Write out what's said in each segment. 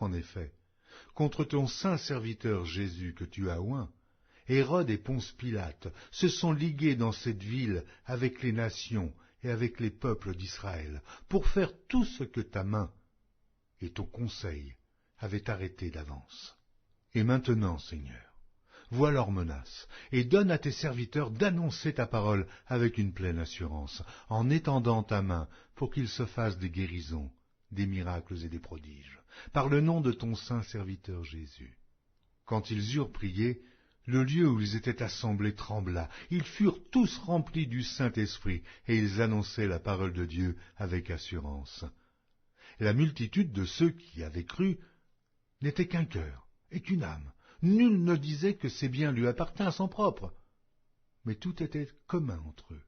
En effet, contre ton saint serviteur Jésus que tu as oint, Hérode et Ponce Pilate se sont ligués dans cette ville avec les nations et avec les peuples d'Israël pour faire tout ce que ta main et ton conseil avaient arrêté d'avance. Et maintenant, Seigneur, vois leurs menaces, et donne à tes serviteurs d'annoncer ta parole avec une pleine assurance, en étendant ta main pour qu'il se fasse des guérisons, des miracles et des prodiges, par le nom de ton saint serviteur Jésus. Quand ils eurent prié, le lieu où ils étaient assemblés trembla. Ils furent tous remplis du Saint-Esprit, et ils annonçaient la parole de Dieu avec assurance. La multitude de ceux qui avaient cru n'était qu'un cœur et qu'une âme. Nul ne disait que ses biens lui appartinssent en propre, mais tout était commun entre eux.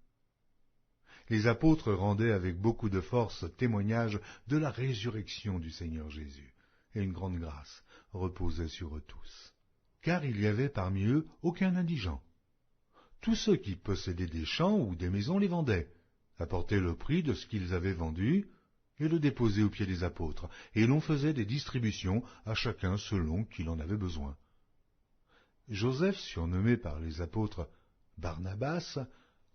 Les apôtres rendaient avec beaucoup de force témoignage de la résurrection du Seigneur Jésus, et une grande grâce reposait sur eux tous. Car il y avait parmi eux aucun indigent. Tous ceux qui possédaient des champs ou des maisons les vendaient, apportaient le prix de ce qu'ils avaient vendu, et le déposaient aux pieds des apôtres, et l'on faisait des distributions à chacun selon qu'il en avait besoin. Joseph, surnommé par les apôtres Barnabas,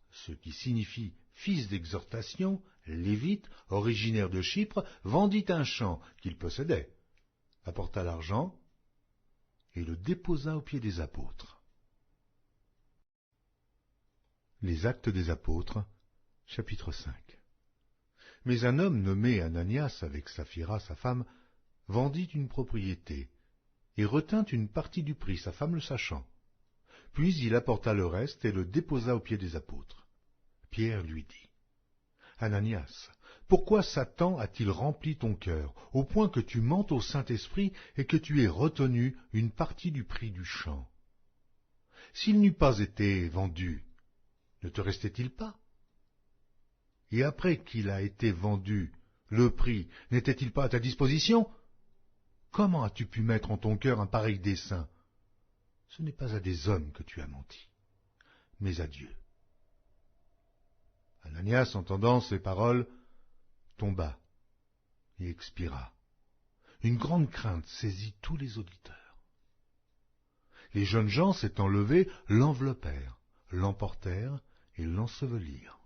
ce qui signifie fils d'exhortation, lévite, originaire de Chypre, vendit un champ qu'il possédait, apporta l'argent et le déposa aux pieds des apôtres. Les Actes des Apôtres, chapitre 5. Mais un homme nommé Ananias, avec Saphira, sa femme, vendit une propriété, et retint une partie du prix, sa femme le sachant. Puis il apporta le reste et le déposa aux pieds des apôtres. Pierre lui dit, « Ananias, pourquoi Satan a-t-il rempli ton cœur, au point que tu mentes au Saint-Esprit et que tu aies retenu une partie du prix du champ? S'il n'eût pas été vendu, ne te restait-il pas? Et après qu'il a été vendu, le prix n'était-il pas à ta disposition? Comment as-tu pu mettre en ton cœur un pareil dessein? Ce n'est pas à des hommes que tu as menti, mais à Dieu. » Ananias, entendant ces paroles, tomba et expira. Une grande crainte saisit tous les auditeurs. Les jeunes gens s'étant levés, l'enveloppèrent, l'emportèrent et l'ensevelirent.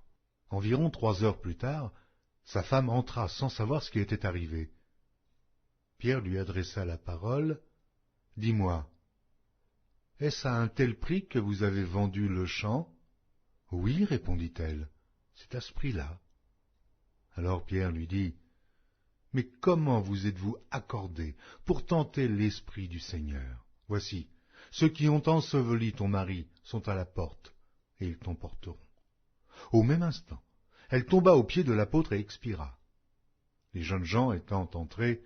Environ 3 heures plus tard, sa femme entra sans savoir ce qui était arrivé. Pierre lui adressa la parole. « Dis-moi, est-ce à un tel prix que vous avez vendu le champ? »« Oui, répondit-elle, c'est à ce prix-là. » Alors Pierre lui dit, « Mais comment vous êtes-vous accordés pour tenter l'Esprit du Seigneur? Voici, ceux qui ont enseveli ton mari sont à la porte, et ils t'emporteront. » Au même instant, elle tomba aux pieds de l'apôtre et expira. Les jeunes gens étant entrés,